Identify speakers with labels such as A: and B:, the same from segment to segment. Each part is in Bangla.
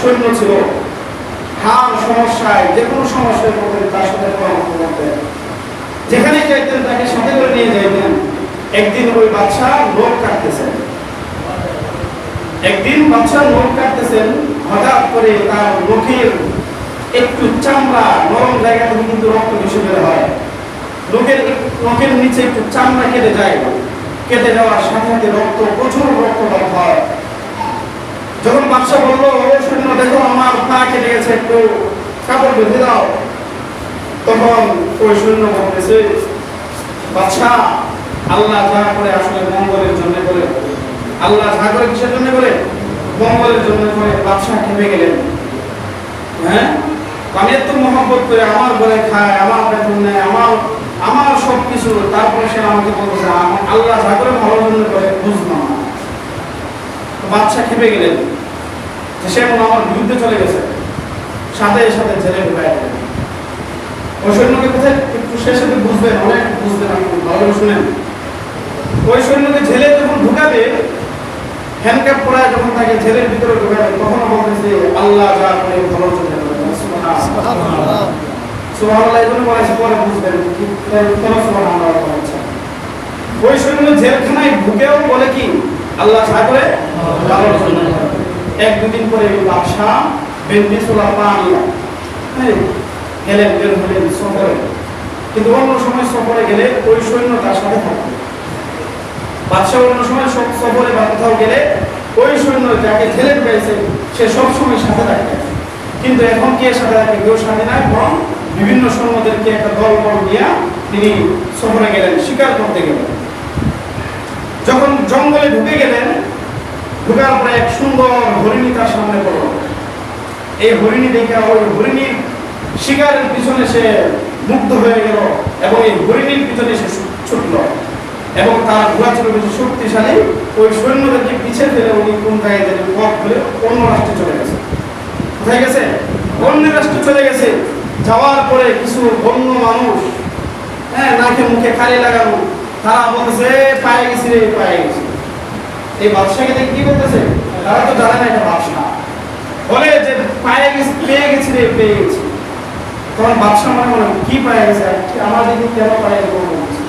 A: সৈন্য ছিল, হার সমস্যায় যে কোনো সমস্যায় পড়তেন তার সাথে পরামর্শ করতেন, যেখানে যাইতেন তাকে সাথে করে নিয়ে যাইতেন। একদিন ওই বাদশা লোক কাটতেছেন, হঠাৎ করে তার মুখের একটু চামড়া, নরম জায়গা থেকে কিন্তু রক্ত বেশি বের হয়, নখের নিচে একটু চামড়া কেটে যায়, কেটে যাওয়ার সাথে সাথে প্রচুর রক্তপাত হয়। যখন বাদশা বললো, ও সৈন্য দেখো আমার পা কেটে গেছে, একটু কাপড় বেঁধে দাও, তখন ওই সৈন্য বলতেছে, বাদশা আল্লাহ যা করে আসলে মঙ্গলের জন্য করে, আল্লাহ যা করে কিসের জন্য করে? মঙ্গলের জন্য করে। বাদশা খেপে গেলেন, হ্যাঁ আমি এত মহব্বত করে আমার ঘরে খায়, আমার বেতন নেয়, আমার সবকিছু, তারপরে সে আমাকে বলতেছে আল্লাহ যা করে ভালো জন্য করে, বুঝলাম না। বাদশা খেপে গেলেন, সে এখন আমার বিরুদ্ধে চলে গেছে, সাথে সাথে জেলে ঢুকায় দিলেন। ওই সৈন্যকে কোথায় একটু শেষ সাথে বুঝবেন, অনেক বুঝবেন, আপনি ভালো শুনেন। ওই সৈন্যকে জেলে যখন ঢুকাবে, হ্যান্ডক্যাপ পরায় যখন তাকে জেলের ভিতরে ঢুকাবে, তখন বলতেছে আল্লাহ যা করে ভালো জন্য করে। সুবহানাল্লাহ, সুবহানাল্লাহ এই জন্য বলেছে, পরে বুঝবেন কেন সুবহানাল্লাহ বলছে। ওই সৈন্য জেলখানায় ঢুকেও বলে কি আল্লাহ যা করে ভালো জন্য করে। এক দুদিন পরে বাদশা বেনবিসুল্লাহ পানিয়া গেলেন, বের হলেন সফরে। কিন্তু অন্য সময় সফরে গেলে ওই সৈন্য তার সাথে থাকবে। বাদশা অন্য সময় সফরে বা কোথাও গেলে ওই সৈন্য যাকে ঠেলে পেয়েছে সে সবসময় সাথে থাকবে। কিন্তু এখন কে সাথে থাকে? কেউ সাথে নাই, বরং বিভিন্ন সৈন্যদেরকে একটা দল নিয়ে তিনি সফরে গেলেন, শিকার করতে গেলেন। যখন জঙ্গলে ঢুকে গেলেন, ঢুকার পরে এক সুন্দর হরিণী তার সামনে পড়ল। এই হরিণী দেখে ওই হরিণীর শিকারের পিছনে সে মুগ্ধ হয়ে গেল এবং এই হরিণীর পিছনে সে ছুটল এবং তার ঘোড়া ছিল বেশি শক্তিশালী। ওই সৈন্যদেরকে পিছিয়ে ফেলে উনি কোন জায়গায় পথ ধরে অন্য রাষ্ট্রে চলে গেছে। কোথায় গেছে? অন্য রাষ্ট্রে চলে গেছে। যাওয়ার পরে কিছু অন্য মানুষ, হ্যাঁ, নাকে মুখে খালি লাগানো, তারা বলতেছে পায়ে গেছি রে, পায়ে গেছি। এই বাদশাকে দেখে কি বলতেছে? তারা তো জানে না এটা বাদশা, বলে যে পায়ে গেছি, পেয়ে গেছি রে, পেয়ে গেছি। তখন বাদশা মনে মনে কি পায়ে গেছে, আমার দিকে কেন পায়ে গেছে?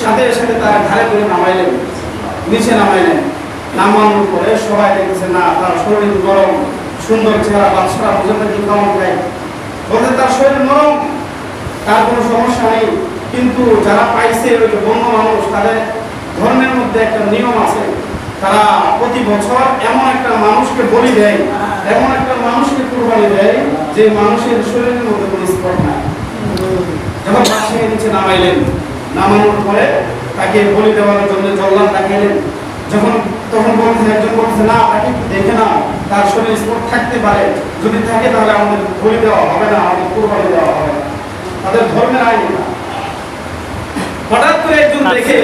A: সাথে সাথে তার ঘাড়ে করে নামাইলেন, নিচে নামাইলেন। নামানোর পরে সবাই দেখতেছে না, তার শরীর নরম, সুন্দর চেহারা। বাদশা বুঝে কি কেমন গায়ে বলতে তার শরীর নরম, তার কোনো সমস্যা নেই। কিন্তু যারা পাইছে ওই যে বন্য মানুষ, তাদের ধর্মের মধ্যে একটা নিয়ম আছে, তারা প্রতি বছর এমন একটা মানুষকে বলি দেয়, এমন একটা মানুষকে কুরবানি দেয় যে মানুষের শরীরের মধ্যে কোনো স্পট নাই। যখন বাদশাকে নিচে নামাইলেন, নামানোর পরে তাকে বলি দেওয়ার জন্য জল্লাদ ডাকাইলেন। তখন বলছে, একজন বলছে না, তাকে একটু দেখে না, তার শরীরে স্পট থাকতে পারে, যদি থাকে তাহলে আমাদের বলি দেওয়া হবে না, আমাদের কুরবানি দেওয়া হবে না, তাদের ধর্মের আইন না। হঠাৎ করে একজন দেখে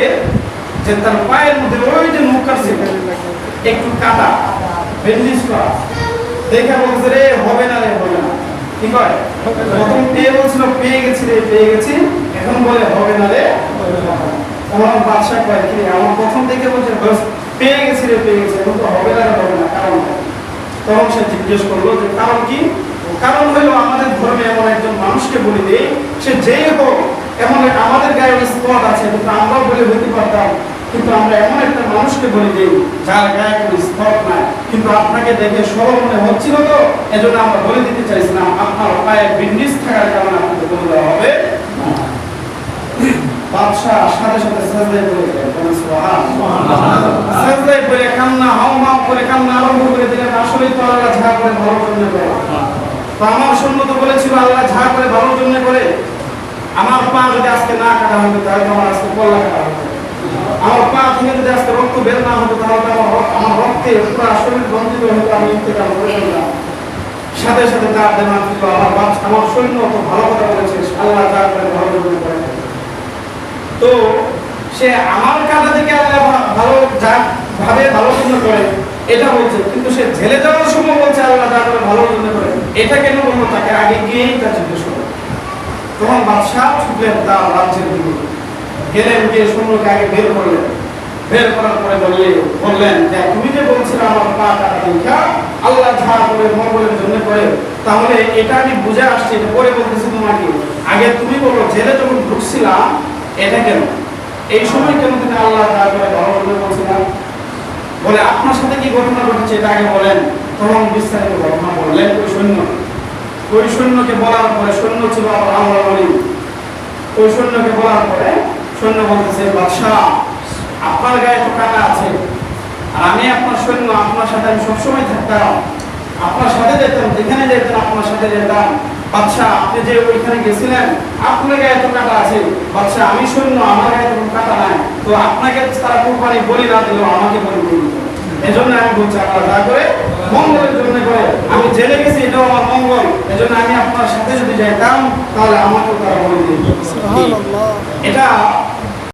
A: যে তার পায়ের মধ্যে ওই যে মুখ কাটছে একটু কাটা, বেন্ডিজ করা, দেখে বলছে রে হবে না রে, হবে না। কি কয়? প্রথম পেয়ে বলছিল পেয়ে গেছি রে, পেয়ে গেছি, এখন বলে হবে না রে। তখন বাদশা কয় কি, আমার প্রথম দেখে বলছে পেয়ে গেছি রে, পেয়ে গেছি, এখন তো হবে না রে, হবে না, কারণ? তখন সে জিজ্ঞেস করলো যে কারণ কি? কারণ হইলো আমাদের ধর্মে এমন একজন মানুষকে বলি দেই, সে যেই হোক, এমন আমাদের গায়ে স্পট আছে, কিন্তু আমরাও বলে হইতে পারতাম, কিন্তু আমরা এমন একটা মানুষকে বলি দেই যার গায়ে কোনো স্পট নাই, কিন্তু আপনাকে দেখে সরল মনে হচ্ছিল, তো এজন্য আমরা বলে দিতে চাইছিলাম, আপনার পায়ে বিন্ডিজ থাকার কারণে আপনাকে বলে দেওয়া হবে। বাদশাহ সাথে সাথে সাজদায় পড়ে গেলেন, সাজদায় পড়ে কান্না হাওমাও করে কান্না আরম্ভ করে দিলেন। আসলেই তো আল্লাহ যা করে ভালোর জন্য করে। তো আমার সৈন্য তো বলেছিল আল্লাহ যা করে ভালোর জন্য করে। আমার পা যদি আজকে না কাটা হতো তাহলে আমার আজকে কল্লা কাটা হতো। আমার পা থেকে যদি আজকে রক্ত বের না হতো তাহলে আমার রক্তে পুরো শরীর বঞ্চিত হতো, আমি ইন্তেকাল করে ফেললাম। সাথে সাথে তার দেমাগ দিল, আমার সৈন্য তো ভালো কথা বলেছে, আল্লাহ যা করে ভালোর জন্য করে। তো সে আমার কাটা থেকে আল্লাহ ভালো যা ভাবে ভালোর জন্য করে এটা বলছে, কিন্তু সে ঝেলে যাওয়ার সময় বলছে আল্লাহ যা করে ভালোর জন্য করে। এটা কেন বলবো? তাকে আগে গিয়েই তা জিজ্ঞেস করো। তখন বাদশাহ ছুটলেন তার রাজ্যের দিকে, গেলেন, গিয়ে সৈন্যকে আগে বের করলেন। বের করার পরে বললেন যে তুমি যে বলছিলে আমার পা কাটা দেখা আল্লাহ ঝাড় করে মঙ্গলের জন্য করে, তাহলে এটা আমি বুঝে আসছি, এটা পরে বলতেছি তোমাকে, আগে তুমি বলো জেলে যখন ঢুকছিলাম এটা কেন, এই সময় কেন তুমি আল্লাহ ঝাড় করে ভালো বলে বলছিলাম, বলে আপনার সাথে কি ঘটনা ঘটেছে এটা আগে বলেন। তখন বিস্তারিত ঘটনা বললেন ওই সৈন্যকে বলার পরে, সৈন্য ছিল আল্লাহ বলি, ওই সৈন্যকে বলার পরে সৈন্য বলতেছে বাদশাহ আপনার গায়ে তো কাটা আছে, আর আমি আপনার সৈন্য, আপনার সাথে আমি সবসময় থাকতাম, আপনার সাথে যেতাম, যেখানে যেতেন আপনার সাথে যেতাম, বাদশাহ আপনি যে ওইখানে গেছিলেন আপনার গায়ে তো কাটা আছে, বাদশাহ আমি সৈন্য আমার গায়ে তো কাটা নাই, তো আপনাকে তারা কোরবানি বলি না দিল আমাকে বলি দিল, এজন্য আমি বলছি আল্লাহ দয়া করে মঙ্গলের জন্য করে, আমি জেলে গেছি এটাও আমার মঙ্গল, এজন্য আমি আপনার সাথে যদি যাইতাম তাহলে আমাকেও তারা বলে দিত। এটা